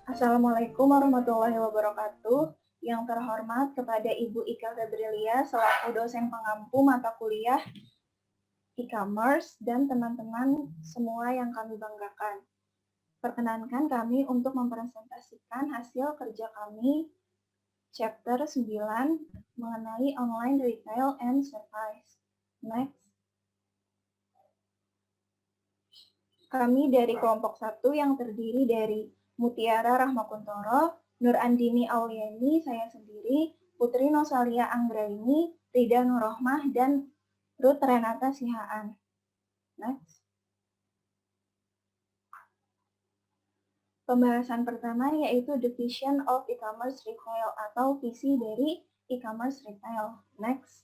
Assalamualaikum warahmatullahi wabarakatuh. Yang terhormat kepada Ibu Ika Febrilia selaku dosen pengampu mata kuliah e-commerce dan teman-teman semua yang kami banggakan. Perkenankan kami untuk mempresentasikan hasil kerja kami chapter 9 mengenai online retail and service. Next. Kami dari kelompok 1 yang terdiri dari Mutiara Rahmakuntoro, Nur Andini Auliani, saya sendiri, Putri Nosalia Anggraini, Rida Nurrohmah, dan Ruth Renata Sihaan. Next. Pembahasan pertama yaitu The Vision of E-commerce Retail atau visi dari e-commerce retail. Next.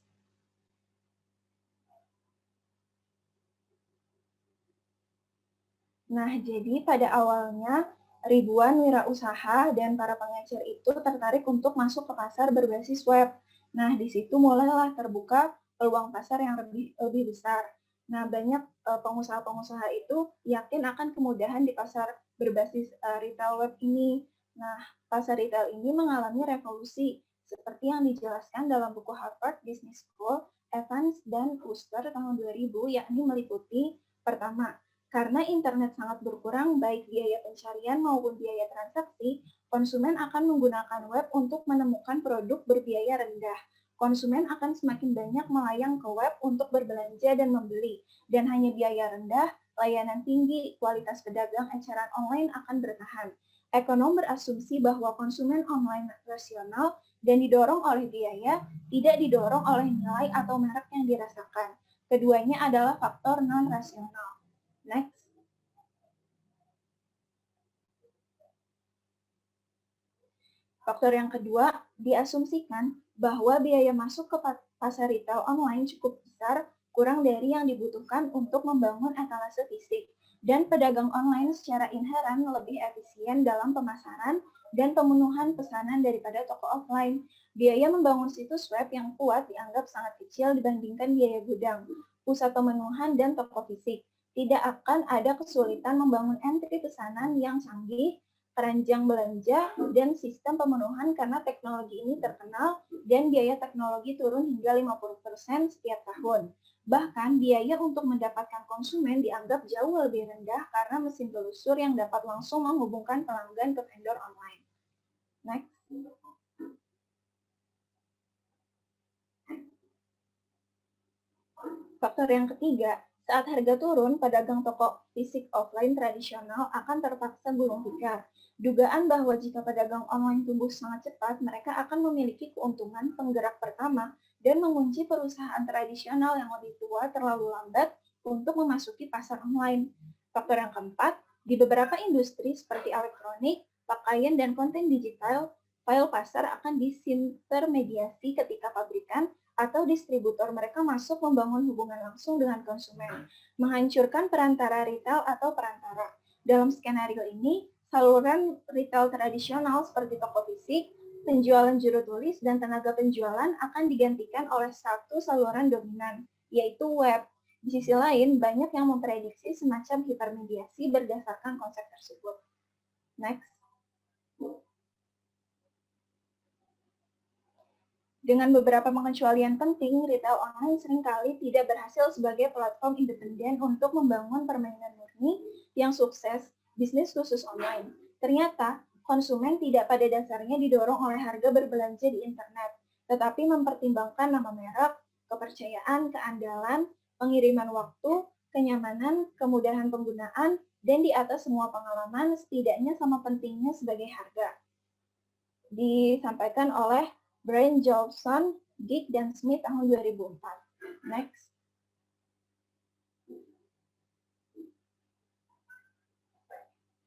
Nah, jadi pada awalnya ribuan wirausaha dan para pengecer itu tertarik untuk masuk ke pasar berbasis web. Nah, di situ mulailah terbuka peluang pasar yang lebih besar. Nah, banyak pengusaha-pengusaha itu yakin akan kemudahan di pasar berbasis retail web ini. Nah, pasar retail ini mengalami revolusi seperti yang dijelaskan dalam buku Harvard Business School, Evans dan Wooster tahun 2000, yakni meliputi pertama, karena internet sangat berkurang baik biaya pencarian maupun biaya transaksi, konsumen akan menggunakan web untuk menemukan produk berbiaya rendah. Konsumen akan semakin banyak melayang ke web untuk berbelanja dan membeli, dan hanya biaya rendah, layanan tinggi, kualitas pedagang eceran online akan bertahan. Ekonom berasumsi bahwa konsumen online rasional dan didorong oleh biaya, tidak didorong oleh nilai atau merek yang dirasakan. Keduanya adalah faktor non-rasional. Next. Faktor yang kedua, diasumsikan bahwa biaya masuk ke pasar retail online cukup besar, kurang dari yang dibutuhkan untuk membangun etalase fisik. Dan pedagang online secara inheren lebih efisien dalam pemasaran dan pemenuhan pesanan daripada toko offline. Biaya membangun situs web yang kuat dianggap sangat kecil dibandingkan biaya gudang, pusat pemenuhan, dan toko fisik. Tidak akan ada kesulitan membangun entry pesanan yang canggih, keranjang belanja, dan sistem pemenuhan karena teknologi ini terkenal dan biaya teknologi turun hingga 50% setiap tahun. Bahkan biaya untuk mendapatkan konsumen dianggap jauh lebih rendah karena mesin telusur yang dapat langsung menghubungkan pelanggan ke vendor online. Next. Faktor yang ketiga, saat harga turun, pedagang toko fisik offline tradisional akan terpaksa gulung tikar. Dugaan bahwa jika pedagang online tumbuh sangat cepat, mereka akan memiliki keuntungan penggerak pertama dan mengunci perusahaan tradisional yang lebih tua terlalu lambat untuk memasuki pasar online. Faktor yang keempat, di beberapa industri seperti elektronik, pakaian, dan konten digital, file pasar akan disintermediasi ketika pabrikan atau distributor mereka masuk membangun hubungan langsung dengan konsumen, menghancurkan perantara retail atau perantara. Dalam skenario ini, saluran retail tradisional seperti toko fisik, penjualan juru tulis, dan tenaga penjualan akan digantikan oleh satu saluran dominan, yaitu web. Di sisi lain, banyak yang memprediksi semacam hipermediasi berdasarkan konsep tersebut. Next. Dengan beberapa pengecualian penting, retail online seringkali tidak berhasil sebagai platform independen untuk membangun permainan murni yang sukses, bisnis khusus online. Ternyata, konsumen tidak pada dasarnya didorong oleh harga berbelanja di internet, tetapi mempertimbangkan nama merek, kepercayaan, keandalan, pengiriman waktu, kenyamanan, kemudahan penggunaan, dan di atas semua pengalaman, setidaknya sama pentingnya sebagai harga. Disampaikan oleh Brian Johnson, Dick, dan Smith tahun 2004. Next.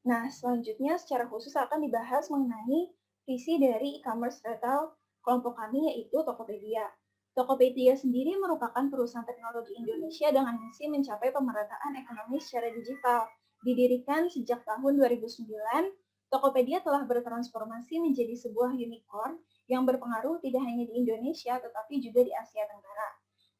Nah, selanjutnya secara khusus akan dibahas mengenai visi dari e-commerce retail kelompok kami, yaitu Tokopedia. Tokopedia sendiri merupakan perusahaan teknologi Indonesia dengan misi mencapai pemerataan ekonomi secara digital. Didirikan sejak tahun 2009, Tokopedia telah bertransformasi menjadi sebuah unicorn yang berpengaruh tidak hanya di Indonesia, tetapi juga di Asia Tenggara.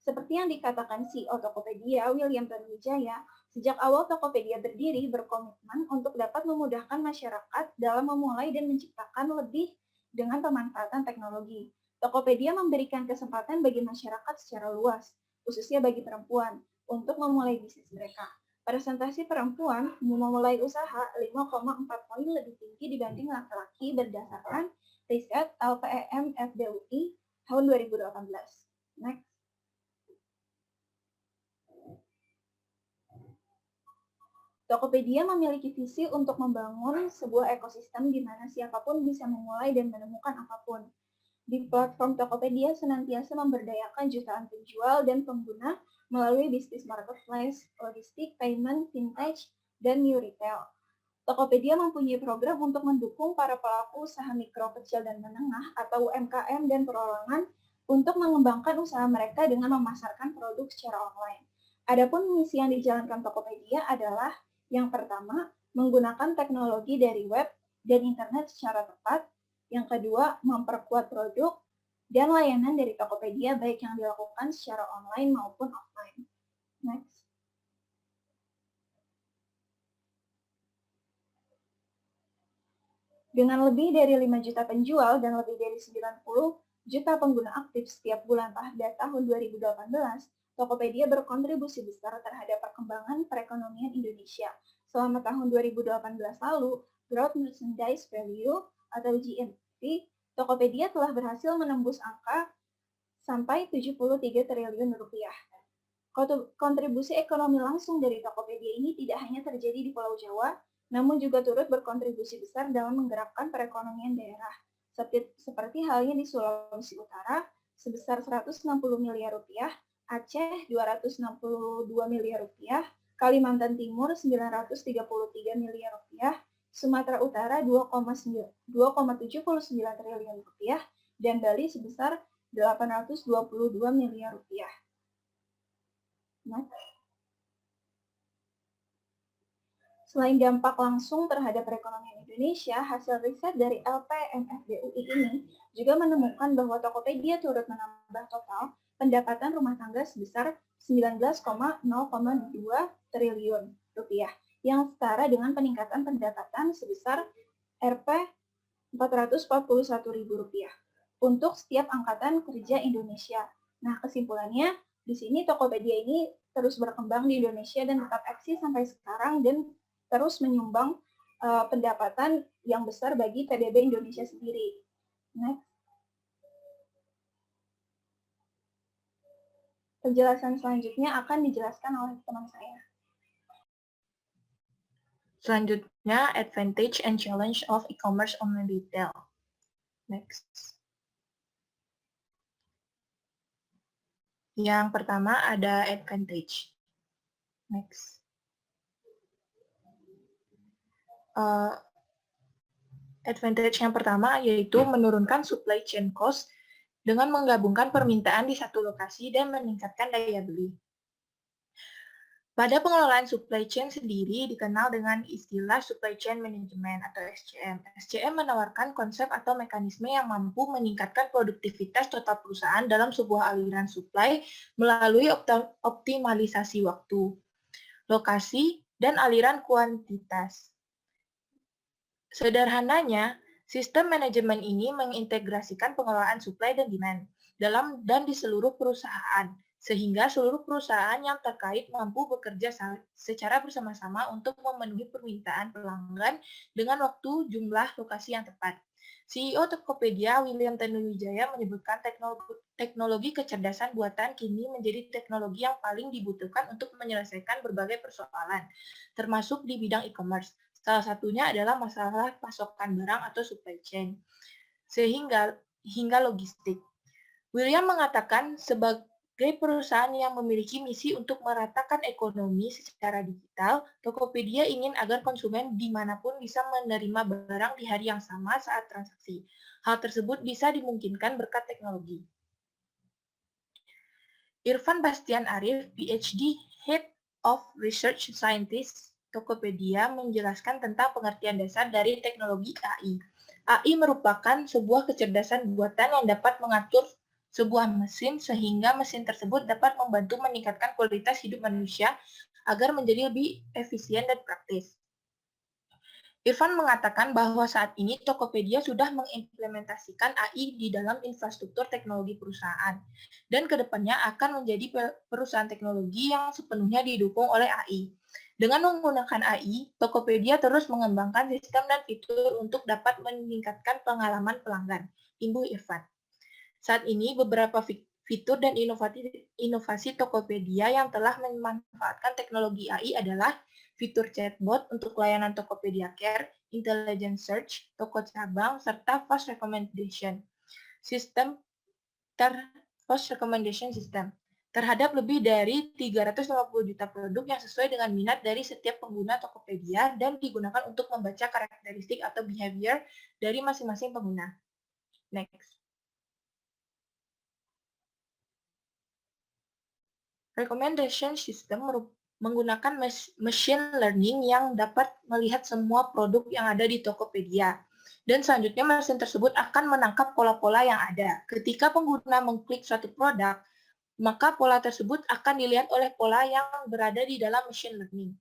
Seperti yang dikatakan CEO Tokopedia, William Tanuwijaya, sejak awal Tokopedia berdiri berkomitmen untuk dapat memudahkan masyarakat dalam memulai dan menciptakan lebih dengan pemanfaatan teknologi. Tokopedia memberikan kesempatan bagi masyarakat secara luas, khususnya bagi perempuan, untuk memulai bisnis mereka. Presentasi perempuan memulai usaha 5,4 poin lebih tinggi dibanding laki-laki berdasarkan riset LPEM FDUI tahun 2018. Next. Tokopedia memiliki visi untuk membangun sebuah ekosistem di mana siapapun bisa memulai dan menemukan apapun. Di platform Tokopedia senantiasa memberdayakan jutaan penjual dan pengguna melalui bisnis marketplace, logistik, payment, vintage, dan new retail. Tokopedia mempunyai program untuk mendukung para pelaku usaha mikro, kecil, dan menengah atau UMKM dan perorangan untuk mengembangkan usaha mereka dengan memasarkan produk secara online. Adapun misi yang dijalankan Tokopedia adalah yang pertama, menggunakan teknologi dari web dan internet secara tepat. Yang kedua, memperkuat produk dan layanan dari Tokopedia baik yang dilakukan secara online maupun offline. Next. Dengan lebih dari 5 juta penjual dan lebih dari 90 juta pengguna aktif setiap bulan pada tahun 2018, Tokopedia berkontribusi besar terhadap perkembangan perekonomian Indonesia. Selama tahun 2018 lalu, Gross Merchandise Value atau GMV, Tokopedia telah berhasil menembus angka sampai 73 triliun rupiah. Kontribusi ekonomi langsung dari Tokopedia ini tidak hanya terjadi di Pulau Jawa, namun juga turut berkontribusi besar dalam menggerakkan perekonomian daerah, seperti halnya di Sulawesi Utara sebesar 160 miliar rupiah, Aceh 262 miliar rupiah, Kalimantan Timur 933 miliar rupiah, Sumatera Utara 2,79 triliun rupiah, dan Bali sebesar 822 miliar rupiah. Selain dampak langsung terhadap perekonomian Indonesia, hasil riset dari LPMFDUI ini juga menemukan bahwa Tokopedia turut menambah total pendapatan rumah tangga sebesar 19,0,2 triliun rupiah, yang setara dengan peningkatan pendapatan sebesar Rp 441.000 rupiah untuk setiap angkatan kerja Indonesia. Nah, kesimpulannya, di sini Tokopedia ini terus berkembang di Indonesia dan tetap eksis sampai sekarang dan terus menyumbang pendapatan yang besar bagi PDB Indonesia sendiri. Next. Penjelasan selanjutnya akan dijelaskan oleh teman saya. Selanjutnya, advantage and challenge of e-commerce online retail. Next. Yang pertama ada advantage. Next. Advantage yang pertama yaitu menurunkan supply chain cost dengan menggabungkan permintaan di satu lokasi dan meningkatkan daya beli. Pada pengelolaan supply chain sendiri dikenal dengan istilah supply chain management atau SCM. SCM menawarkan konsep atau mekanisme yang mampu meningkatkan produktivitas total perusahaan dalam sebuah aliran supply melalui optimalisasi waktu, lokasi, dan aliran kuantitas. Sederhananya, sistem manajemen ini mengintegrasikan pengelolaan supply dan demand dalam dan di seluruh perusahaan, sehingga seluruh perusahaan yang terkait mampu bekerja secara bersama-sama untuk memenuhi permintaan pelanggan dengan waktu, jumlah, lokasi yang tepat. CEO Tokopedia, William Tanuwijaya, menyebutkan teknologi kecerdasan buatan kini menjadi teknologi yang paling dibutuhkan untuk menyelesaikan berbagai persoalan, termasuk di bidang e-commerce. Salah satunya adalah masalah pasokan barang atau supply chain, hingga logistik. William mengatakan sebagai perusahaan yang memiliki misi untuk meratakan ekonomi secara digital, Tokopedia ingin agar konsumen dimanapun bisa menerima barang di hari yang sama saat transaksi. Hal tersebut bisa dimungkinkan berkat teknologi. Irfan Bastian Arif, PhD, Head of Research Scientist, Tokopedia menjelaskan tentang pengertian dasar dari teknologi AI. AI merupakan sebuah kecerdasan buatan yang dapat mengatur sebuah mesin sehingga mesin tersebut dapat membantu meningkatkan kualitas hidup manusia agar menjadi lebih efisien dan praktis. Irfan mengatakan bahwa saat ini Tokopedia sudah mengimplementasikan AI di dalam infrastruktur teknologi perusahaan, dan kedepannya akan menjadi perusahaan teknologi yang sepenuhnya didukung oleh AI. Dengan menggunakan AI, Tokopedia terus mengembangkan sistem dan fitur untuk dapat meningkatkan pengalaman pelanggan. Imbu Irfan. Saat ini, beberapa fitur dan inovasi Tokopedia yang telah memanfaatkan teknologi AI adalah fitur chatbot untuk layanan Tokopedia Care, Intelligent Search, toko cabang, serta Fast Recommendation System terhadap lebih dari 350 juta produk yang sesuai dengan minat dari setiap pengguna Tokopedia dan digunakan untuk membaca karakteristik atau behavior dari masing-masing pengguna. Next. Recommendation system menggunakan machine learning yang dapat melihat semua produk yang ada di Tokopedia. Dan selanjutnya mesin tersebut akan menangkap pola-pola yang ada. Ketika pengguna mengklik suatu produk, maka pola tersebut akan dilihat oleh pola yang berada di dalam machine learning.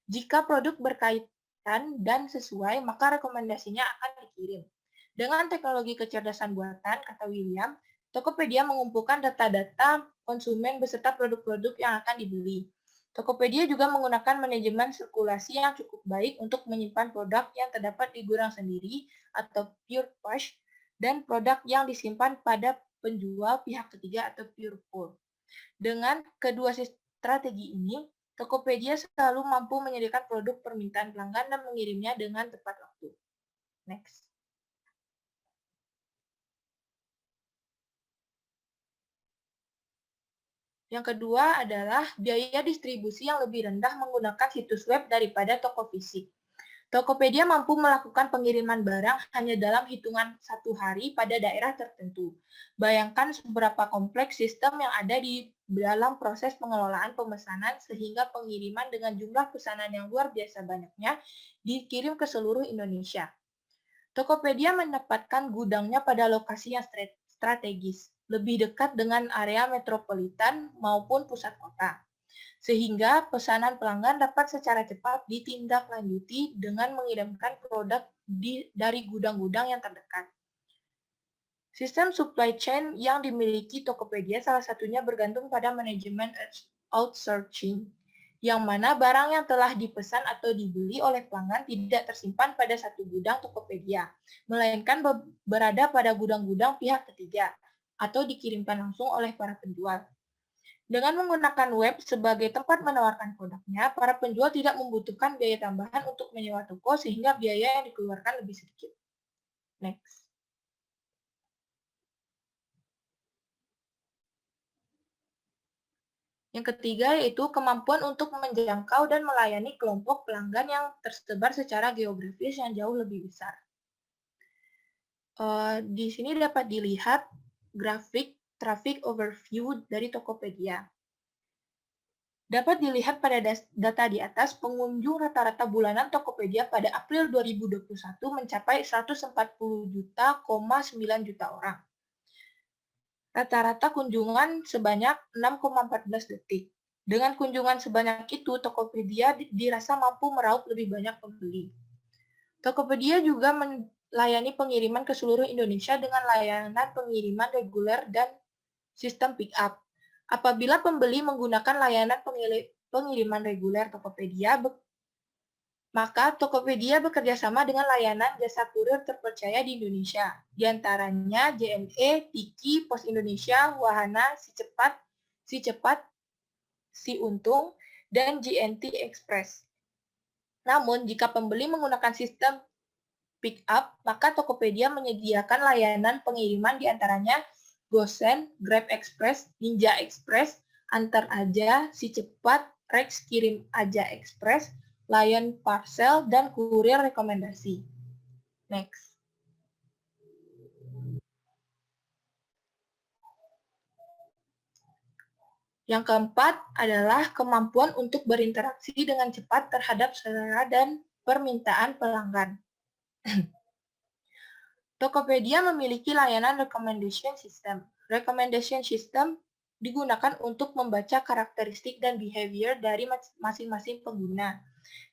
Jika produk berkaitan dan sesuai, maka rekomendasinya akan dikirim. Dengan teknologi kecerdasan buatan, kata William, Tokopedia mengumpulkan data-data konsumen beserta produk-produk yang akan dibeli. Tokopedia juga menggunakan manajemen sirkulasi yang cukup baik untuk menyimpan produk yang terdapat di gudang sendiri atau pure push dan produk yang disimpan pada penjual pihak ketiga atau pure pull. Dengan kedua strategi ini, Tokopedia selalu mampu menyediakan produk permintaan pelanggan dan mengirimnya dengan tepat waktu. Next. Yang kedua adalah biaya distribusi yang lebih rendah menggunakan situs web daripada toko fisik. Tokopedia mampu melakukan pengiriman barang hanya dalam hitungan 1 hari pada daerah tertentu. Bayangkan seberapa kompleks sistem yang ada di dalam proses pengelolaan pemesanan sehingga pengiriman dengan jumlah pesanan yang luar biasa banyaknya dikirim ke seluruh Indonesia. Tokopedia mendapatkan gudangnya pada lokasi yang strategis, lebih dekat dengan area metropolitan maupun pusat kota, sehingga pesanan pelanggan dapat secara cepat ditindaklanjuti dengan mengirimkan produk dari gudang-gudang yang terdekat. Sistem supply chain yang dimiliki Tokopedia salah satunya bergantung pada manajemen outsourcing, yang mana barang yang telah dipesan atau dibeli oleh pelanggan tidak tersimpan pada satu gudang Tokopedia, melainkan berada pada gudang-gudang pihak ketiga, atau dikirimkan langsung oleh para penjual. Dengan menggunakan web sebagai tempat menawarkan produknya, para penjual tidak membutuhkan biaya tambahan untuk menyewa toko sehingga biaya yang dikeluarkan lebih sedikit. Next. Yang ketiga yaitu kemampuan untuk menjangkau dan melayani kelompok pelanggan yang tersebar secara geografis yang jauh lebih besar. Di sini dapat dilihat grafik traffic overview dari Tokopedia. Dapat dilihat pada data di atas, pengunjung rata-rata bulanan Tokopedia pada April 2021 mencapai 140,9 juta orang. Rata-rata kunjungan sebanyak 6,14 detik. Dengan kunjungan sebanyak itu, Tokopedia dirasa mampu meraup lebih banyak pembeli. Tokopedia juga melayani pengiriman ke seluruh Indonesia dengan layanan pengiriman reguler dan sistem pick-up. Apabila pembeli menggunakan layanan pengiriman reguler Tokopedia, maka Tokopedia bekerja sama dengan layanan jasa kurir terpercaya di Indonesia, di antaranya JNE, Tiki, Pos Indonesia, Wahana, Si Cepat, Si Untung, dan GNT Express. Namun, jika pembeli menggunakan sistem pick up, maka Tokopedia menyediakan layanan pengiriman di antaranya GoSend, Grab Express, Ninja Express, Antar Aja, Si Cepat, Rex Kirim Aja Express, Lion Parcel, dan kurir rekomendasi. Next. Yang keempat adalah kemampuan untuk berinteraksi dengan cepat terhadap selera dan permintaan pelanggan. Tokopedia memiliki layanan recommendation system. Recommendation system digunakan untuk membaca karakteristik dan behavior dari masing-masing pengguna.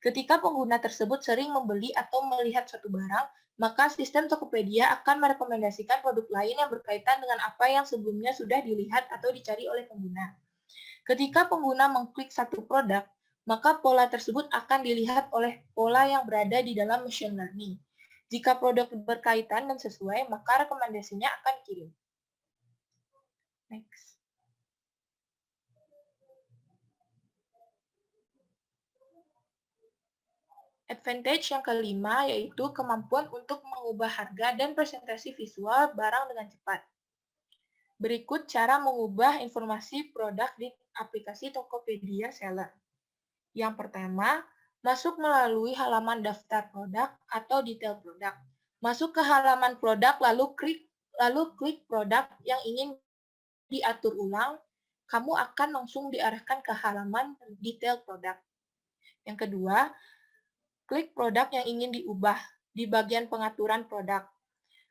Ketika pengguna tersebut sering membeli atau melihat suatu barang, maka sistem Tokopedia akan merekomendasikan produk lain yang berkaitan dengan apa yang sebelumnya sudah dilihat atau dicari oleh pengguna. Ketika pengguna mengklik satu produk, maka pola tersebut akan dilihat oleh pola yang berada di dalam machine learning. Jika produk berkaitan dan sesuai, maka rekomendasinya akan dikirim. Next. Advantage yang kelima yaitu kemampuan untuk mengubah harga dan presentasi visual barang dengan cepat. Berikut cara mengubah informasi produk di aplikasi Tokopedia Seller. Yang pertama, masuk melalui halaman daftar produk atau detail produk. Masuk ke halaman produk lalu klik produk yang ingin diatur ulang, kamu akan langsung diarahkan ke halaman detail produk. Yang kedua, klik produk yang ingin diubah di bagian pengaturan produk.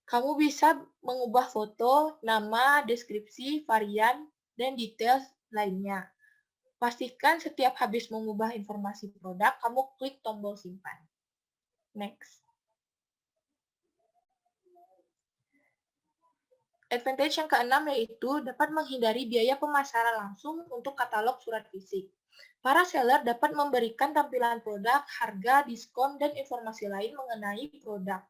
Kamu bisa mengubah foto, nama, deskripsi, varian, dan detail lainnya. Pastikan setiap habis mengubah informasi produk, kamu klik tombol simpan. Next. Advantage yang keenam yaitu dapat menghindari biaya pemasaran langsung untuk katalog surat fisik. Para seller dapat memberikan tampilan produk, harga, diskon, dan informasi lain mengenai produk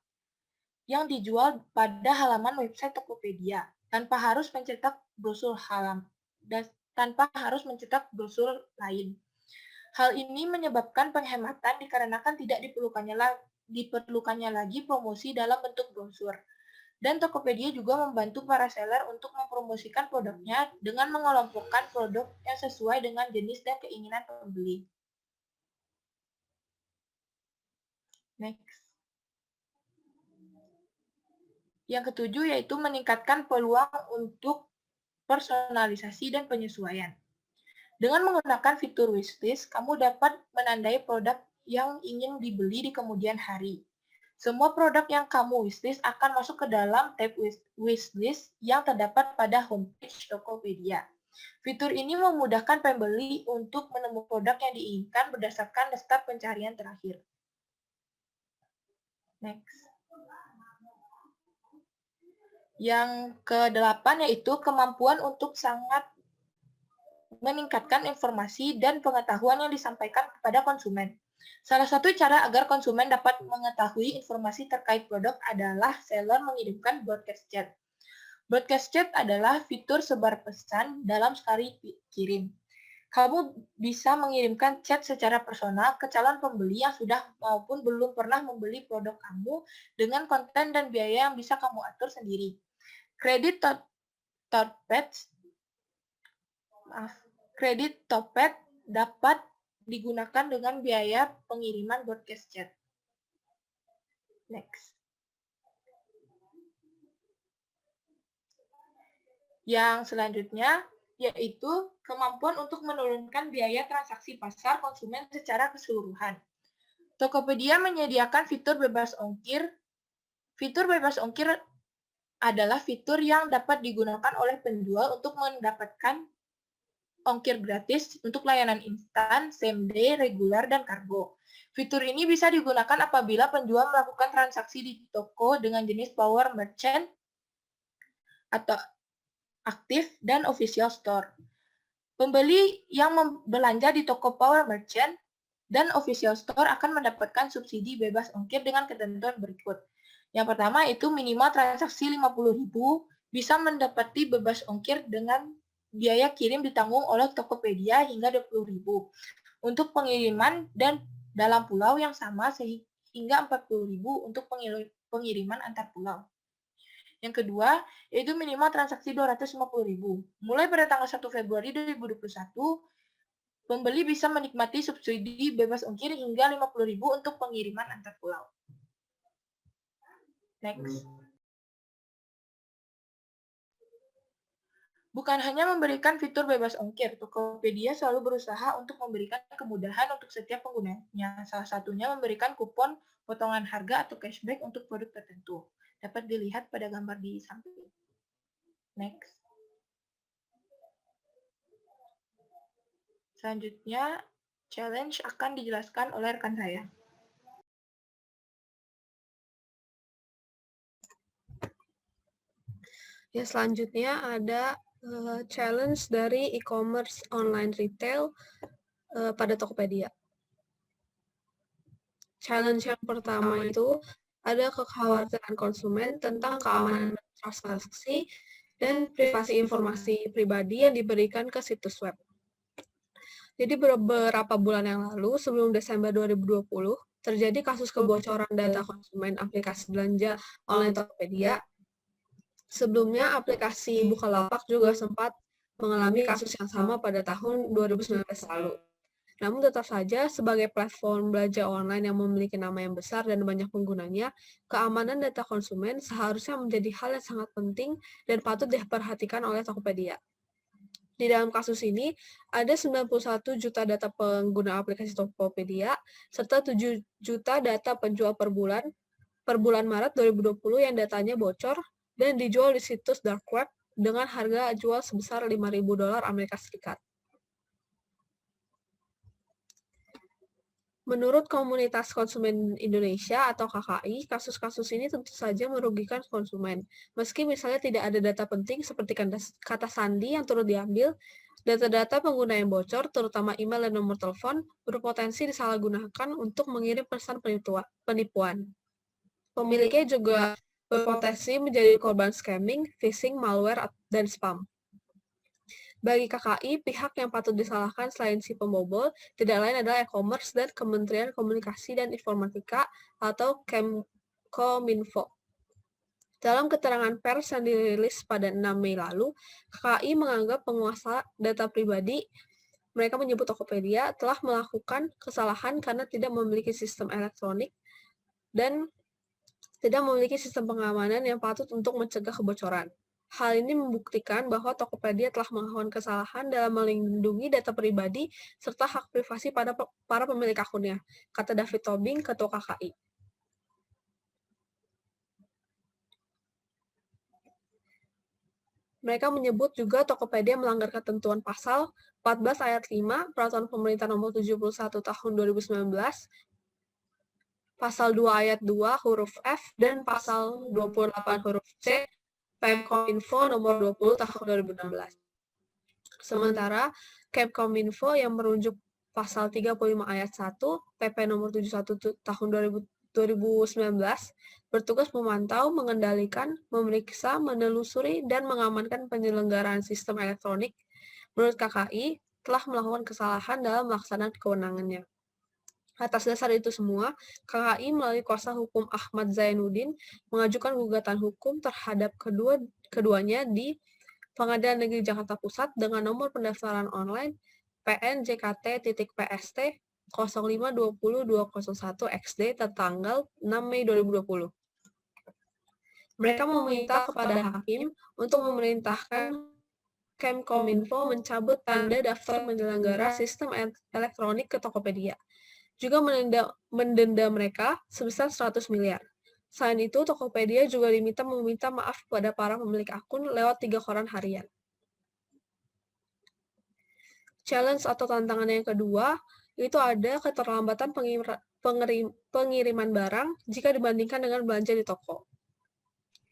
yang dijual pada halaman website Tokopedia tanpa harus mencetak brosur lain. Hal ini menyebabkan penghematan dikarenakan tidak diperlukannya lagi promosi dalam bentuk brosur. Dan Tokopedia juga membantu para seller untuk mempromosikan produknya dengan mengelompokkan produk yang sesuai dengan jenis dan keinginan pembeli. Next. Yang ketujuh yaitu meningkatkan peluang untuk personalisasi dan penyesuaian. Dengan menggunakan fitur wishlist, kamu dapat menandai produk yang ingin dibeli di kemudian hari. Semua produk yang kamu wishlist akan masuk ke dalam tab wishlist yang terdapat pada homepage Tokopedia. Fitur ini memudahkan pembeli untuk menemukan produk yang diinginkan berdasarkan daftar pencarian terakhir. Next. Yang ke-8 yaitu kemampuan untuk sangat meningkatkan informasi dan pengetahuan yang disampaikan kepada konsumen. Salah satu cara agar konsumen dapat mengetahui informasi terkait produk adalah seller mengirimkan broadcast chat. Broadcast chat adalah fitur sebar pesan dalam sekali kirim. Kamu bisa mengirimkan chat secara personal ke calon pembeli yang sudah maupun belum pernah membeli produk kamu dengan konten dan biaya yang bisa kamu atur sendiri. Kredit Tokped dapat digunakan dengan biaya pengiriman broadcast chat. Next. Yang selanjutnya yaitu kemampuan untuk menurunkan biaya transaksi pasar konsumen secara keseluruhan. Tokopedia menyediakan fitur bebas ongkir. Fitur bebas ongkir adalah fitur yang dapat digunakan oleh penjual untuk mendapatkan ongkir gratis untuk layanan instan, same day, reguler, dan kargo. Fitur ini bisa digunakan apabila penjual melakukan transaksi di toko dengan jenis Power Merchant atau aktif dan official store. Pembeli yang belanja di toko Power Merchant dan official store akan mendapatkan subsidi bebas ongkir dengan ketentuan berikut. Yang pertama itu minimal transaksi 50.000 bisa mendapati bebas ongkir dengan biaya kirim ditanggung oleh Tokopedia hingga 20.000 untuk pengiriman dan dalam pulau yang sama sehingga 40.000 untuk pengiriman antar pulau. Yang kedua, yaitu minimal transaksi 250.000. Mulai pada tanggal 1 Februari 2021, pembeli bisa menikmati subsidi bebas ongkir hingga 50.000 untuk pengiriman antar pulau. Next. Bukan hanya memberikan fitur bebas ongkir, Tokopedia selalu berusaha untuk memberikan kemudahan untuk setiap penggunanya. Salah satunya memberikan kupon potongan harga atau cashback untuk produk tertentu. Dapat dilihat pada gambar di samping. Next. Selanjutnya, challenge akan dijelaskan oleh rekan saya. Ya, selanjutnya ada challenge dari e-commerce online retail pada Tokopedia. Challenge yang pertama itu ada kekhawatiran konsumen tentang keamanan transaksi dan privasi informasi pribadi yang diberikan ke situs web. Jadi beberapa bulan yang lalu, sebelum Desember 2020, terjadi kasus kebocoran data konsumen aplikasi belanja online Tokopedia. Sebelumnya, aplikasi Bukalapak juga sempat mengalami kasus yang sama pada tahun 2019 lalu. Namun tetap saja, sebagai platform belanja online yang memiliki nama yang besar dan banyak penggunanya, keamanan data konsumen seharusnya menjadi hal yang sangat penting dan patut diperhatikan oleh Tokopedia. Di dalam kasus ini, ada 91 juta data pengguna aplikasi Tokopedia, serta 7 juta data penjual per bulan Maret 2020 yang datanya bocor dan dijual di situs dark web dengan harga jual sebesar $5.000 Amerika Serikat. Menurut Komunitas Konsumen Indonesia atau KKI, kasus-kasus ini tentu saja merugikan konsumen. Meski misalnya tidak ada data penting seperti kata sandi yang turut diambil, data-data pengguna yang bocor, terutama email dan nomor telepon, berpotensi disalahgunakan untuk mengirim pesan penipuan. Pemiliknya juga berpotensi menjadi korban scamming, phishing, malware, dan spam. Bagi KKI, pihak yang patut disalahkan selain si pembobol tidak lain adalah e-commerce dan Kementerian Komunikasi dan Informatika atau Kominfo. Dalam keterangan pers yang dirilis pada 6 Mei lalu, KKI menganggap penguasa data pribadi, mereka menyebut Tokopedia, telah melakukan kesalahan karena tidak memiliki sistem elektronik dan tidak memiliki sistem pengamanan yang patut untuk mencegah kebocoran. Hal ini membuktikan bahwa Tokopedia telah melakukan kesalahan dalam melindungi data pribadi serta hak privasi pada para pemilik akunnya, kata David Tobing, Ketua KKI. Mereka menyebut juga Tokopedia melanggar ketentuan pasal 14 ayat 5 Peraturan Pemerintah Nomor 71 Tahun 2019, pasal 2 ayat 2 huruf F, dan pasal 28 huruf C Kominfo nomor 20 tahun 2016. Sementara Kominfo yang merujuk pasal 35 ayat 1 PP nomor 71 tahun 2019 bertugas memantau, mengendalikan, memeriksa, menelusuri, dan mengamankan penyelenggaraan sistem elektronik. Menurut KKI, telah melakukan kesalahan dalam melaksanakan kewenangannya. Atas dasar itu semua, KKI melalui kuasa hukum Ahmad Zainuddin mengajukan gugatan hukum terhadap keduanya di Pengadilan Negeri Jakarta Pusat dengan nomor pendaftaran online PNJKT.PST 0520-201-XD tertanggal 6 Mei 2020. Mereka meminta kepada hakim untuk memerintahkan Kominfo mencabut tanda daftar penyelenggara sistem elektronik ke Tokopedia. Juga mendenda mereka sebesar 100 miliar. Selain itu, Tokopedia juga meminta maaf kepada para pemilik akun lewat 3 koran harian. Challenge atau tantangan yang kedua, itu ada keterlambatan pengiriman barang jika dibandingkan dengan belanja di toko.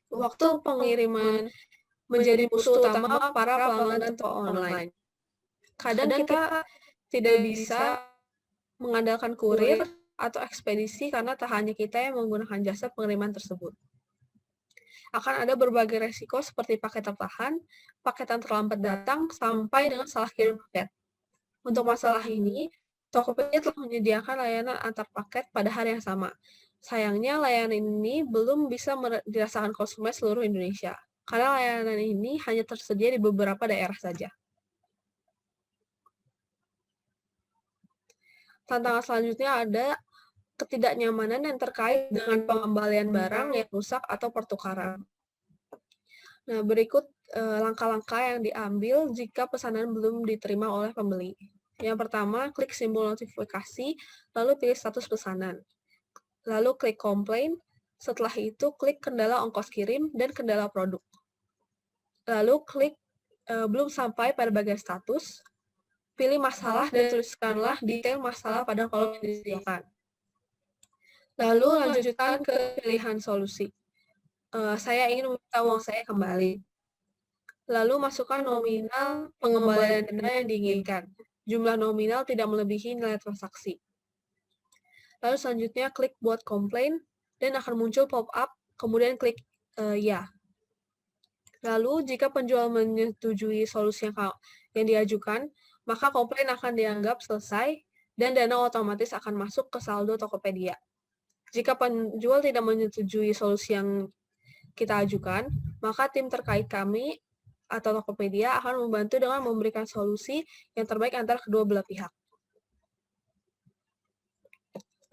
Waktu pengiriman menjadi musuh utama para pelanggan toko online. Kadang kita tidak bisa mengandalkan kurir atau ekspedisi karena tak hanya kita yang menggunakan jasa pengiriman tersebut. Akan ada berbagai resiko seperti paket tertahan, paketan terlambat datang, sampai dengan salah kirim paket. Untuk masalah ini, Tokopedia telah menyediakan layanan antar paket pada hari yang sama. Sayangnya, layanan ini belum bisa dirasakan konsumen seluruh Indonesia, karena layanan ini hanya tersedia di beberapa daerah saja. Tantangan selanjutnya ada ketidaknyamanan yang terkait dengan pengembalian barang yang rusak atau pertukaran. Nah, berikut langkah-langkah yang diambil jika pesanan belum diterima oleh pembeli. Yang pertama, klik simbol notifikasi, lalu pilih status pesanan. Lalu klik komplain, setelah itu klik kendala ongkos kirim dan kendala produk. Lalu klik belum sampai pada bagian status, pilih masalah dan tuliskanlah detail masalah pada kolom yang disediakan. Lalu lanjutkan ke pilihan solusi. Saya ingin meminta uang saya kembali. Lalu masukkan nominal pengembalian dana yang diinginkan. Jumlah nominal tidak melebihi nilai transaksi. Lalu selanjutnya klik buat komplain dan akan muncul pop-up, kemudian klik ya. Lalu jika penjual menyetujui solusi yang diajukan, maka komplain akan dianggap selesai dan dana otomatis akan masuk ke saldo Tokopedia. Jika penjual tidak menyetujui solusi yang kita ajukan, maka tim terkait kami atau Tokopedia akan membantu dengan memberikan solusi yang terbaik antara kedua belah pihak.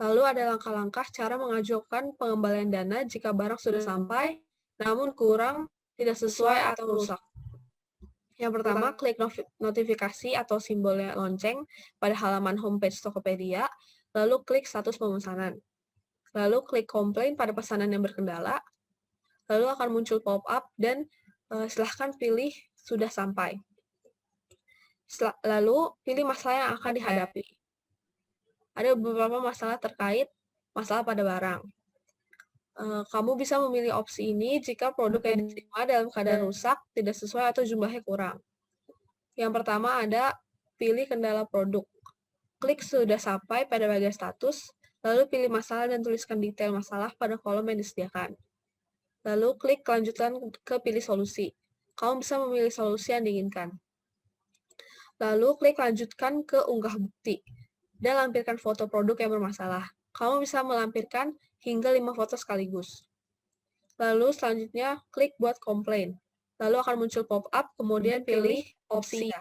Lalu ada langkah-langkah cara mengajukan pengembalian dana jika barang sudah sampai, namun kurang, tidak sesuai, atau rusak. Yang pertama, klik notifikasi atau simbol lonceng pada halaman homepage Tokopedia, lalu klik status pemesanan. Lalu klik komplain pada pesanan yang berkendala, lalu akan muncul pop-up dan silahkan pilih sudah sampai. Lalu pilih masalah yang akan dihadapi. Ada beberapa masalah terkait masalah pada barang. Kamu bisa memilih opsi ini jika produk yang diterima dalam keadaan rusak, tidak sesuai, atau jumlahnya kurang. Yang pertama ada pilih kendala produk. Klik sudah sampai pada bagian status, lalu pilih masalah dan tuliskan detail masalah pada kolom yang disediakan. Lalu klik lanjutkan ke pilih solusi. Kamu bisa memilih solusi yang diinginkan. Lalu klik lanjutkan ke unggah bukti dan lampirkan foto produk yang bermasalah. Kamu bisa melampirkan hingga 5 foto sekaligus. Lalu selanjutnya klik buat komplain. Lalu akan muncul pop-up, kemudian pilih opsi ya.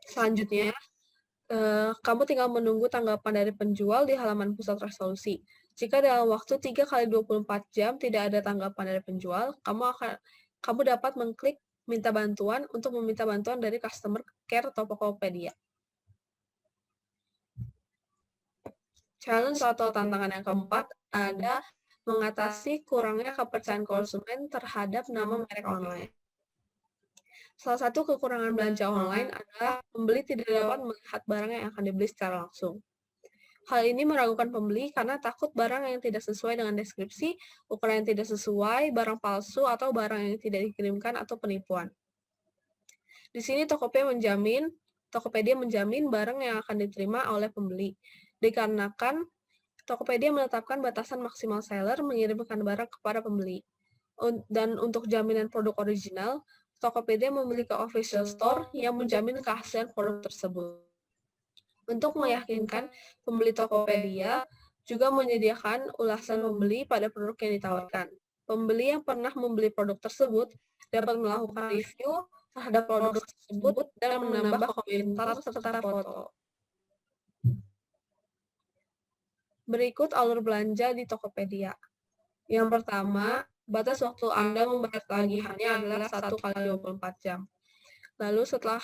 Selanjutnya, kamu tinggal menunggu tanggapan dari penjual di halaman pusat resolusi. Jika dalam waktu 3x24 jam tidak ada tanggapan dari penjual, kamu dapat mengklik minta bantuan untuk meminta bantuan dari customer care Tokopedia. Challenge atau tantangan yang keempat ada mengatasi kurangnya kepercayaan konsumen terhadap nama merek online. Salah satu kekurangan belanja online adalah pembeli tidak dapat melihat barang yang akan dibeli secara langsung. Hal ini meragukan pembeli karena takut barang yang tidak sesuai dengan deskripsi, ukuran yang tidak sesuai, barang palsu, atau barang yang tidak dikirimkan atau penipuan. Di sini Tokopedia menjamin barang yang akan diterima oleh pembeli, dikarenakan Tokopedia menetapkan batasan maksimal seller mengirimkan barang kepada pembeli. Dan untuk jaminan produk original, Tokopedia memiliki official store yang menjamin keaslian produk tersebut. Untuk meyakinkan, pembeli Tokopedia juga menyediakan ulasan pembeli pada produk yang ditawarkan. Pembeli yang pernah membeli produk tersebut dapat melakukan review terhadap produk tersebut dan menambah komentar serta foto. Berikut alur belanja di Tokopedia. Yang pertama, batas waktu Anda membayar tagihannya adalah 1x24 jam. Lalu setelah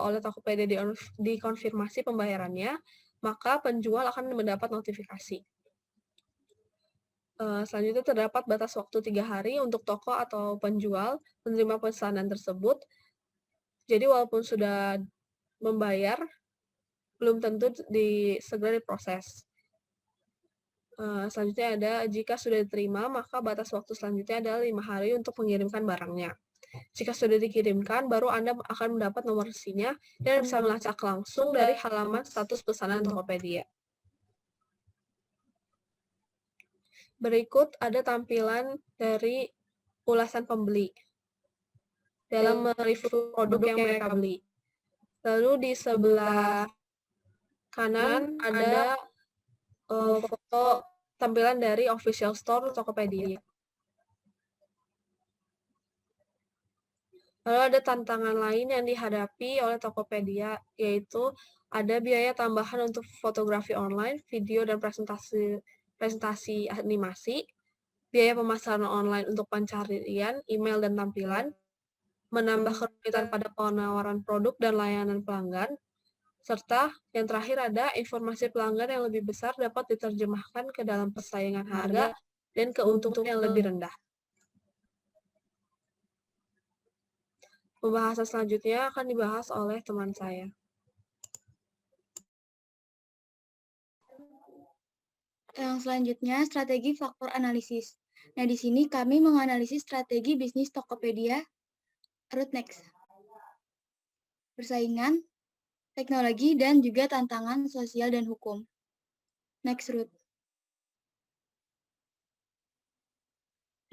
oleh Tokopedia dikonfirmasi pembayarannya, maka penjual akan mendapat notifikasi. Selanjutnya terdapat batas waktu 3 hari untuk toko atau penjual menerima pesanan tersebut. Jadi walaupun sudah membayar, belum tentu segera diproses. Selanjutnya ada, jika sudah diterima, maka batas waktu selanjutnya adalah 5 hari untuk mengirimkan barangnya. Jika sudah dikirimkan, baru Anda akan mendapat nomor resinya dan bisa melacak langsung dari halaman status pesanan Tokopedia. Berikut ada tampilan dari ulasan pembeli dalam mereview produk yang mereka beli. Lalu di sebelah kanan ada foto tampilan dari official store Tokopedia. Lalu ada tantangan lain yang dihadapi oleh Tokopedia, yaitu ada biaya tambahan untuk fotografi online, video, dan presentasi animasi, biaya pemasaran online untuk pencarian, email, dan tampilan, menambah kerumitan pada penawaran produk dan layanan pelanggan, serta yang terakhir ada informasi pelanggan yang lebih besar dapat diterjemahkan ke dalam persaingan harga dan keuntungan yang lebih rendah. Pembahasan selanjutnya akan dibahas oleh teman saya. Yang selanjutnya, strategi faktor analisis. Nah, di sini kami menganalisis strategi bisnis Tokopedia. Ruth, next. Persaingan, teknologi, dan juga tantangan sosial dan hukum. Next, Ruth.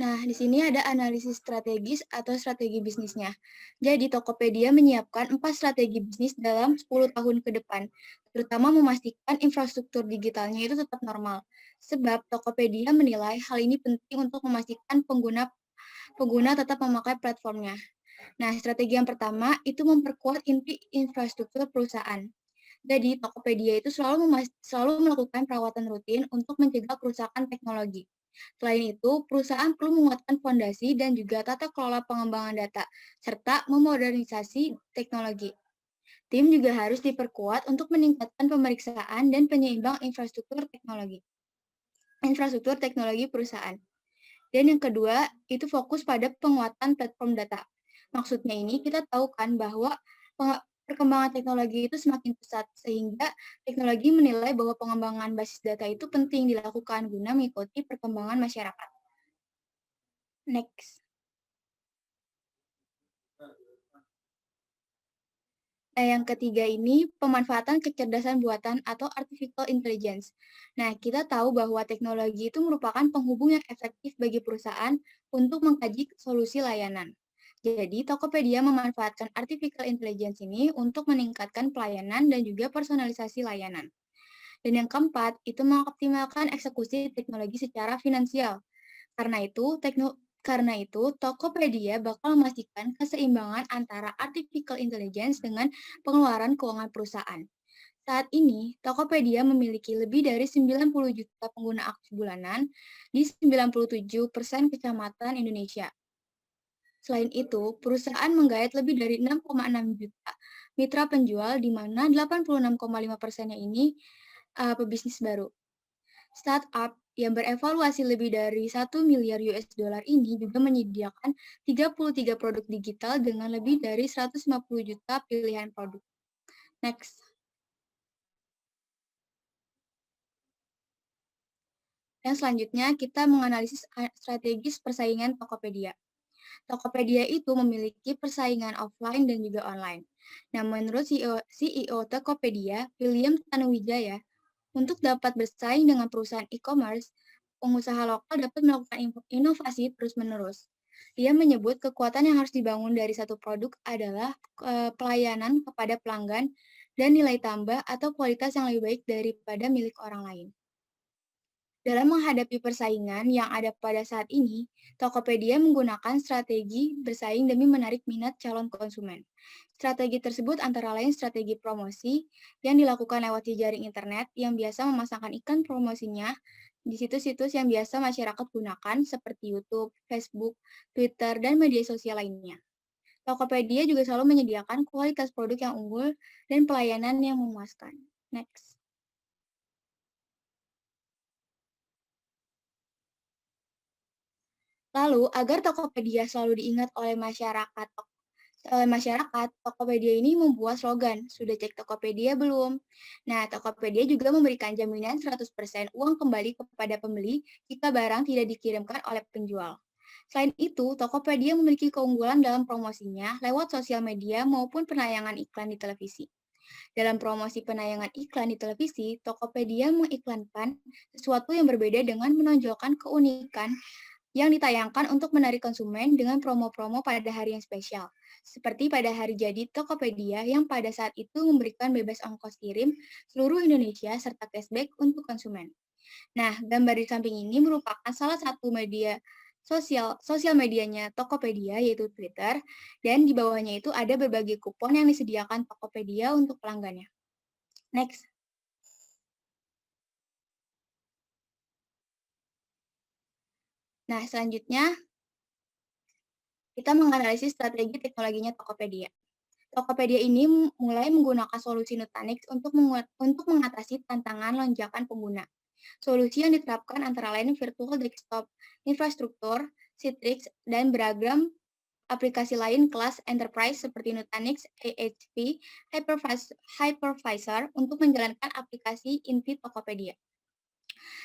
Nah, di sini ada analisis strategis atau strategi bisnisnya. Jadi, Tokopedia menyiapkan 4 strategi bisnis dalam 10 tahun ke depan, terutama memastikan infrastruktur digitalnya itu tetap normal. Sebab Tokopedia menilai hal ini penting untuk memastikan pengguna tetap memakai platformnya. Nah, strategi yang pertama itu memperkuat inti infrastruktur perusahaan. Jadi, Tokopedia itu selalu melakukan perawatan rutin untuk mencegah kerusakan teknologi. Selain itu, perusahaan perlu menguatkan fondasi dan juga tata kelola pengembangan data, serta memodernisasi teknologi. Tim juga harus diperkuat untuk meningkatkan pemeriksaan dan penyeimbang infrastruktur teknologi perusahaan. Dan yang kedua, itu fokus pada penguatan platform data. Maksudnya ini, kita tahu kan bahwa perkembangan teknologi itu semakin pesat, sehingga teknologi menilai bahwa pengembangan basis data itu penting dilakukan guna mengikuti perkembangan masyarakat. Next. Nah, yang ketiga ini pemanfaatan kecerdasan buatan atau artificial intelligence. Nah, kita tahu bahwa teknologi itu merupakan penghubung yang efektif bagi perusahaan untuk mengkaji solusi layanan. Jadi, Tokopedia memanfaatkan artificial intelligence ini untuk meningkatkan pelayanan dan juga personalisasi layanan. Dan yang keempat, itu mengoptimalkan eksekusi teknologi secara finansial. Karena itu, Tokopedia bakal memastikan keseimbangan antara artificial intelligence dengan pengeluaran keuangan perusahaan. Saat ini, Tokopedia memiliki lebih dari 90 juta pengguna aktif bulanan di 97% kecamatan Indonesia. Selain itu, perusahaan menggait lebih dari 6,6 juta mitra penjual, di mana 86,5%-nya ini pebisnis baru. Startup yang berevaluasi lebih dari 1 miliar US dollar ini juga menyediakan 33 produk digital dengan lebih dari 150 juta pilihan produk. Next. Yang selanjutnya, kita menganalisis strategis persaingan Tokopedia. Tokopedia itu memiliki persaingan offline dan juga online. Nah, menurut CEO Tokopedia, William Tanuwijaya, untuk dapat bersaing dengan perusahaan e-commerce, pengusaha lokal dapat melakukan inovasi terus-menerus. Dia menyebut kekuatan yang harus dibangun dari satu produk adalah pelayanan kepada pelanggan dan nilai tambah atau kualitas yang lebih baik daripada milik orang lain. Dalam menghadapi persaingan yang ada pada saat ini, Tokopedia menggunakan strategi bersaing demi menarik minat calon konsumen. Strategi tersebut antara lain strategi promosi yang dilakukan lewat jejaring internet yang biasa memasangkan iklan promosinya di situs-situs yang biasa masyarakat gunakan seperti YouTube, Facebook, Twitter, dan media sosial lainnya. Tokopedia juga selalu menyediakan kualitas produk yang unggul dan pelayanan yang memuaskan. Next. Lalu, agar Tokopedia selalu diingat oleh masyarakat, Tokopedia ini membuat slogan, "Sudah cek Tokopedia belum?" Nah, Tokopedia juga memberikan jaminan 100% uang kembali kepada pembeli jika barang tidak dikirimkan oleh penjual. Selain itu, Tokopedia memiliki keunggulan dalam promosinya lewat sosial media maupun penayangan iklan di televisi. Dalam promosi penayangan iklan di televisi, Tokopedia mengiklankan sesuatu yang berbeda dengan menonjolkan keunikan yang ditayangkan untuk menarik konsumen dengan promo-promo pada hari yang spesial, seperti pada hari jadi Tokopedia yang pada saat itu memberikan bebas ongkos kirim seluruh Indonesia serta cashback untuk konsumen. Nah, gambar di samping ini merupakan salah satu media sosial medianya Tokopedia, yaitu Twitter, dan di bawahnya itu ada berbagai kupon yang disediakan Tokopedia untuk pelanggannya. Next. Nah, selanjutnya kita menganalisis strategi teknologinya Tokopedia. Tokopedia ini mulai menggunakan solusi Nutanix untuk mengatasi tantangan lonjakan pengguna. Solusi yang diterapkan antara lain virtual desktop infrastruktur, Citrix, dan beragam aplikasi lain kelas enterprise seperti Nutanix AHV Hypervisor untuk menjalankan aplikasi inti Tokopedia.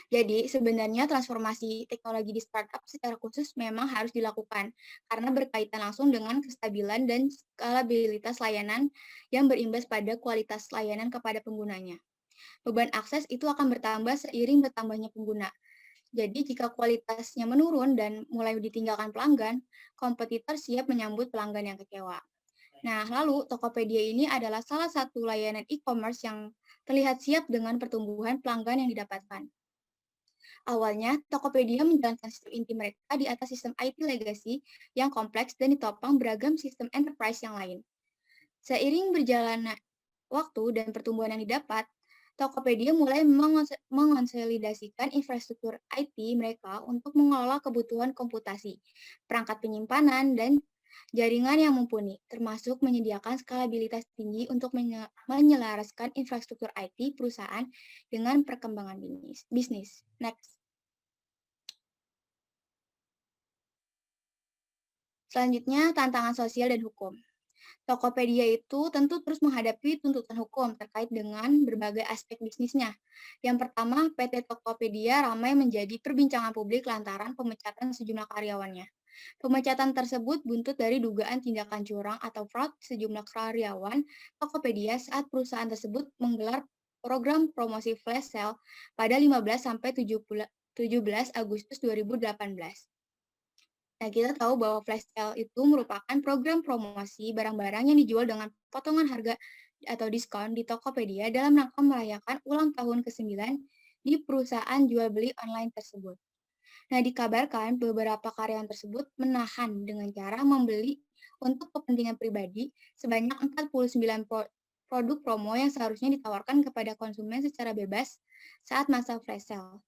Jadi, sebenarnya transformasi teknologi di startup secara khusus memang harus dilakukan, karena berkaitan langsung dengan kestabilan dan skalabilitas layanan yang berimbas pada kualitas layanan kepada penggunanya. Beban akses itu akan bertambah seiring bertambahnya pengguna. Jadi, jika kualitasnya menurun dan mulai ditinggalkan pelanggan, kompetitor siap menyambut pelanggan yang kecewa. Nah, lalu Tokopedia ini adalah salah satu layanan e-commerce yang terlihat siap dengan pertumbuhan pelanggan yang didapatkan. Awalnya, Tokopedia menjalankan sistem inti mereka di atas sistem IT legacy yang kompleks dan ditopang beragam sistem enterprise yang lain. Seiring berjalannya waktu dan pertumbuhan yang didapat, Tokopedia mulai mengonsolidasikan infrastruktur IT mereka untuk mengelola kebutuhan komputasi, perangkat penyimpanan, dan jaringan yang mumpuni, termasuk menyediakan skalabilitas tinggi untuk menyelaraskan infrastruktur IT perusahaan dengan perkembangan bisnis. Next. Selanjutnya, tantangan sosial dan hukum. Tokopedia itu tentu terus menghadapi tuntutan hukum terkait dengan berbagai aspek bisnisnya. Yang pertama, PT Tokopedia ramai menjadi perbincangan publik lantaran pemecatan sejumlah karyawannya. Pemecatan tersebut buntut dari dugaan tindakan curang atau fraud sejumlah karyawan Tokopedia saat perusahaan tersebut menggelar program promosi flash sale pada 15 sampai 17 Agustus 2018. Nah, kita tahu bahwa flash sale itu merupakan program promosi barang-barang yang dijual dengan potongan harga atau diskon di Tokopedia dalam rangka merayakan ulang tahun ke-9 di perusahaan jual beli online tersebut. Nah, dikabarkan beberapa karyawan tersebut menahan dengan cara membeli untuk kepentingan pribadi sebanyak 49 produk promo yang seharusnya ditawarkan kepada konsumen secara bebas saat masa flash sale.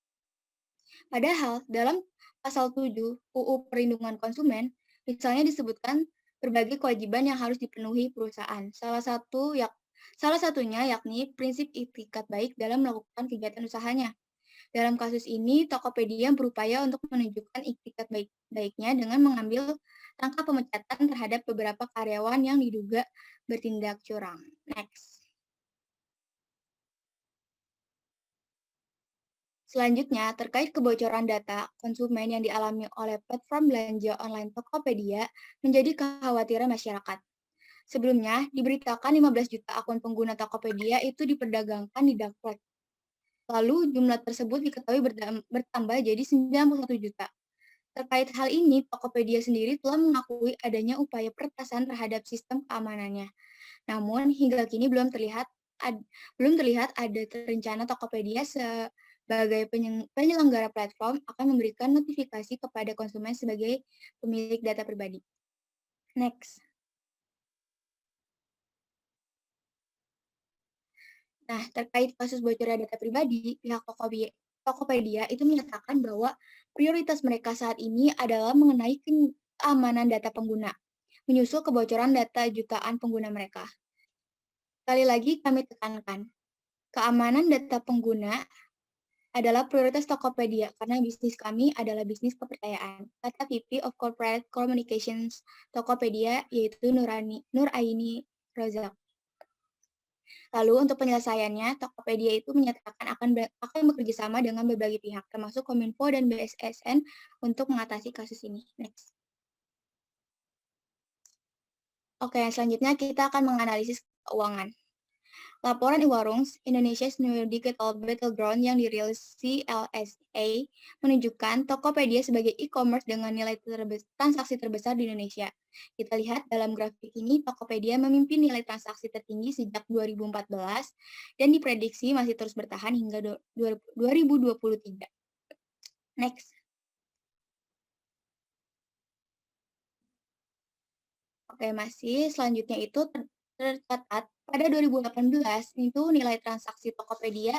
Padahal, dalam Pasal 7 UU Perlindungan Konsumen, misalnya disebutkan berbagai kewajiban yang harus dipenuhi perusahaan. Salah satunya yakni prinsip itikat baik dalam melakukan kegiatan usahanya. Dalam kasus ini, Tokopedia berupaya untuk menunjukkan itikat baiknya dengan mengambil langkah pemecatan terhadap beberapa karyawan yang diduga bertindak curang. Next. Selanjutnya, terkait kebocoran data konsumen yang dialami oleh platform belanja online Tokopedia menjadi kekhawatiran masyarakat. Sebelumnya, diberitakan 15 juta akun pengguna Tokopedia itu diperdagangkan di dark web. Lalu, jumlah tersebut diketahui bertambah jadi 91 juta. Terkait hal ini, Tokopedia sendiri telah mengakui adanya upaya peretasan terhadap sistem keamanannya. Namun, hingga kini belum terlihat ada rencana Tokopedia sebagai penyelenggara platform akan memberikan notifikasi kepada konsumen sebagai pemilik data pribadi. Next. Nah, terkait kasus bocornya data pribadi, pihak Tokopedia itu menyatakan bahwa prioritas mereka saat ini adalah mengenai keamanan data pengguna, menyusul kebocoran data jutaan pengguna mereka. Sekali lagi kami tekankan, keamanan data pengguna adalah prioritas Tokopedia karena bisnis kami adalah bisnis kepercayaan. Kata VP of Corporate Communications Tokopedia yaitu Nuraini Rozak. Lalu untuk penyelesaiannya, Tokopedia itu menyatakan akan bekerja sama dengan berbagai pihak, termasuk Kominfo dan BSSN untuk mengatasi kasus ini. Next. Oke, selanjutnya kita akan menganalisis keuangan. Laporan e-Warung Indonesia's New Digital Battleground yang dirilis CLSA menunjukkan Tokopedia sebagai e-commerce dengan nilai transaksi terbesar di Indonesia. Kita lihat dalam grafik ini, Tokopedia memimpin nilai transaksi tertinggi sejak 2014 dan diprediksi masih terus bertahan hingga 2023. Next. Oke, masih selanjutnya itu tercatat pada 2018 itu nilai transaksi Tokopedia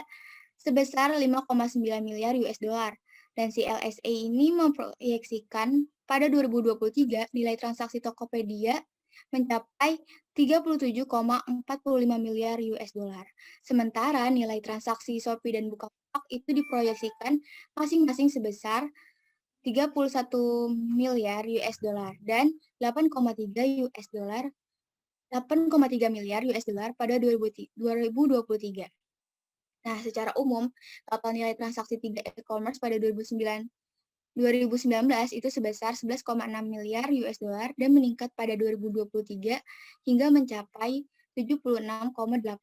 sebesar 5,9 miliar US dollar dan CLSA ini memproyeksikan pada 2023 nilai transaksi Tokopedia mencapai 37,45 miliar US dollar. Sementara nilai transaksi Shopee dan Bukalapak itu diproyeksikan masing-masing sebesar 31 miliar US dollar dan 8,3 miliar US dollar pada 2023. Nah, secara umum, total nilai transaksi 3 e-commerce pada 2019 itu sebesar 11,6 miliar US dollar dan meningkat pada 2023 hingga mencapai 76,8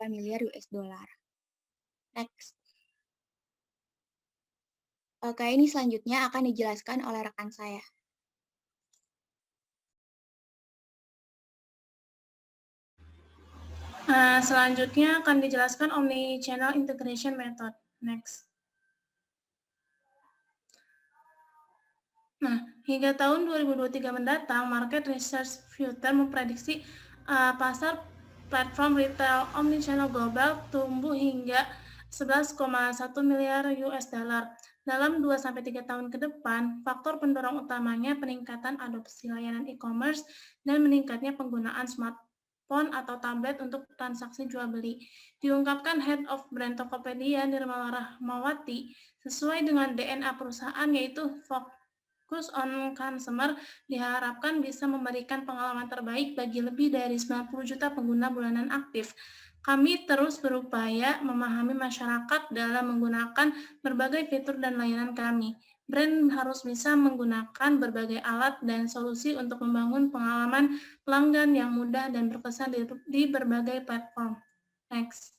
miliar US dollar. Next. Oke, ini selanjutnya akan dijelaskan oleh rekan saya. Selanjutnya akan dijelaskan Omnichannel Integration Method. Next. Nah, hingga tahun 2023 mendatang, Market Research Future memprediksi pasar platform retail omnichannel global tumbuh hingga 11,1 miliar US dollar. Dalam 2-3 tahun ke depan, faktor pendorong utamanya peningkatan adopsi layanan e-commerce dan meningkatnya penggunaan smartphone atau tablet untuk transaksi jual beli. Diungkapkan Head of Brand Tokopedia Nirmala Rahmawati, sesuai dengan DNA perusahaan yaitu Focus on Consumer diharapkan bisa memberikan pengalaman terbaik bagi lebih dari 90 juta pengguna bulanan aktif. Kami terus berupaya memahami masyarakat dalam menggunakan berbagai fitur dan layanan kami. Brand harus bisa menggunakan berbagai alat dan solusi untuk membangun pengalaman pelanggan yang mudah dan berkesan di berbagai platform. Next.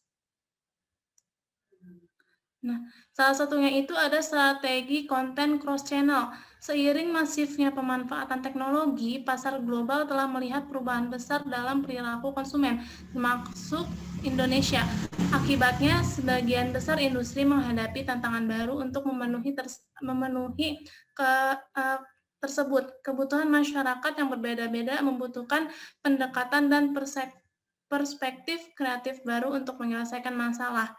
Nah, salah satunya itu ada strategi konten cross-channel. Seiring masifnya pemanfaatan teknologi, pasar global telah melihat perubahan besar dalam perilaku konsumen, termasuk Indonesia. Akibatnya, sebagian besar industri menghadapi tantangan baru untuk memenuhi tersebut. Kebutuhan masyarakat yang berbeda-beda membutuhkan pendekatan dan perspektif kreatif baru untuk menyelesaikan masalah.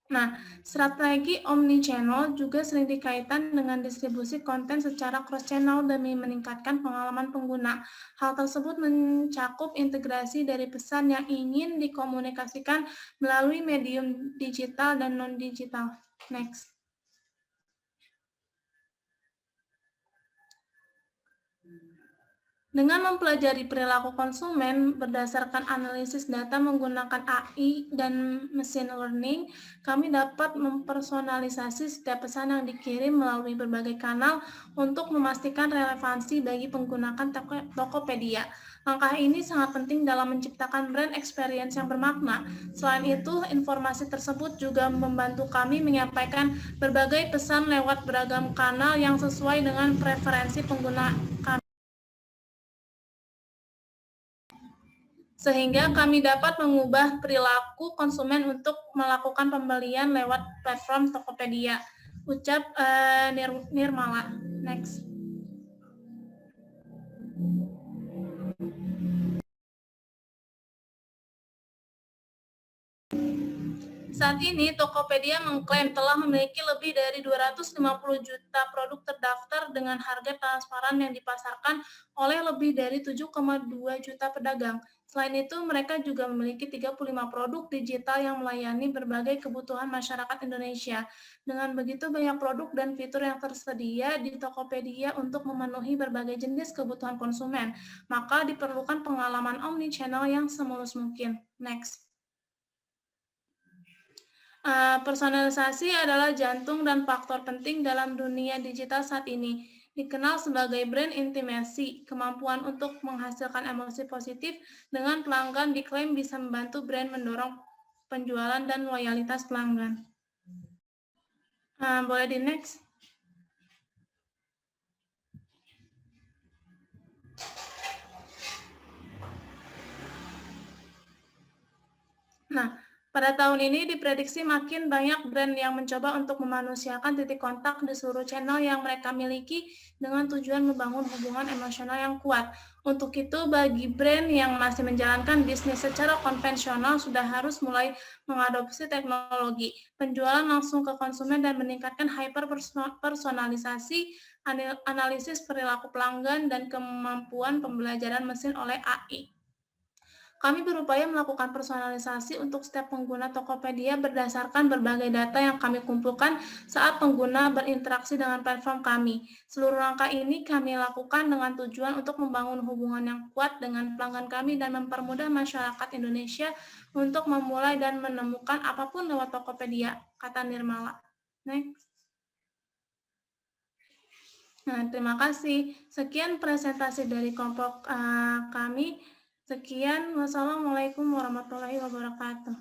Nah, strategi omnichannel juga sering dikaitkan dengan distribusi konten secara cross-channel demi meningkatkan pengalaman pengguna. Hal tersebut mencakup integrasi dari pesan yang ingin dikomunikasikan melalui medium digital dan non-digital. Next. Dengan mempelajari perilaku konsumen berdasarkan analisis data menggunakan AI dan machine learning, kami dapat mempersonalisasi setiap pesan yang dikirim melalui berbagai kanal untuk memastikan relevansi bagi penggunaan Tokopedia. Langkah ini sangat penting dalam menciptakan brand experience yang bermakna. Selain itu, informasi tersebut juga membantu kami menyampaikan berbagai pesan lewat beragam kanal yang sesuai dengan preferensi pengguna kami. Sehingga kami dapat mengubah perilaku konsumen untuk melakukan pembelian lewat platform Tokopedia. Ucap Nirmala. Next. Saat ini, Tokopedia mengklaim telah memiliki lebih dari 250 juta produk terdaftar dengan harga transparan yang dipasarkan oleh lebih dari 7,2 juta pedagang. Selain itu, mereka juga memiliki 35 produk digital yang melayani berbagai kebutuhan masyarakat Indonesia. Dengan begitu banyak produk dan fitur yang tersedia di Tokopedia untuk memenuhi berbagai jenis kebutuhan konsumen, maka diperlukan pengalaman omnichannel yang semulus mungkin. Next. Personalisasi adalah jantung dan faktor penting dalam dunia digital saat ini. Dikenal sebagai brand intimacy, kemampuan untuk menghasilkan emosi positif dengan pelanggan diklaim bisa membantu brand mendorong penjualan dan loyalitas pelanggan. Boleh di next? Nah, pada tahun ini diprediksi makin banyak brand yang mencoba untuk memanusiakan titik kontak di seluruh channel yang mereka miliki dengan tujuan membangun hubungan emosional yang kuat. Untuk itu, bagi brand yang masih menjalankan bisnis secara konvensional sudah harus mulai mengadopsi teknologi, penjualan langsung ke konsumen dan meningkatkan hyper-personalisasi, analisis perilaku pelanggan, dan kemampuan pembelajaran mesin oleh AI. Kami berupaya melakukan personalisasi untuk setiap pengguna Tokopedia berdasarkan berbagai data yang kami kumpulkan saat pengguna berinteraksi dengan platform kami. Seluruh langkah ini kami lakukan dengan tujuan untuk membangun hubungan yang kuat dengan pelanggan kami dan mempermudah masyarakat Indonesia untuk memulai dan menemukan apapun lewat Tokopedia, kata Nirmala. Next. Nah, terima kasih. Sekian presentasi dari kelompok kami. Sekian, wassalamualaikum warahmatullahi wabarakatuh.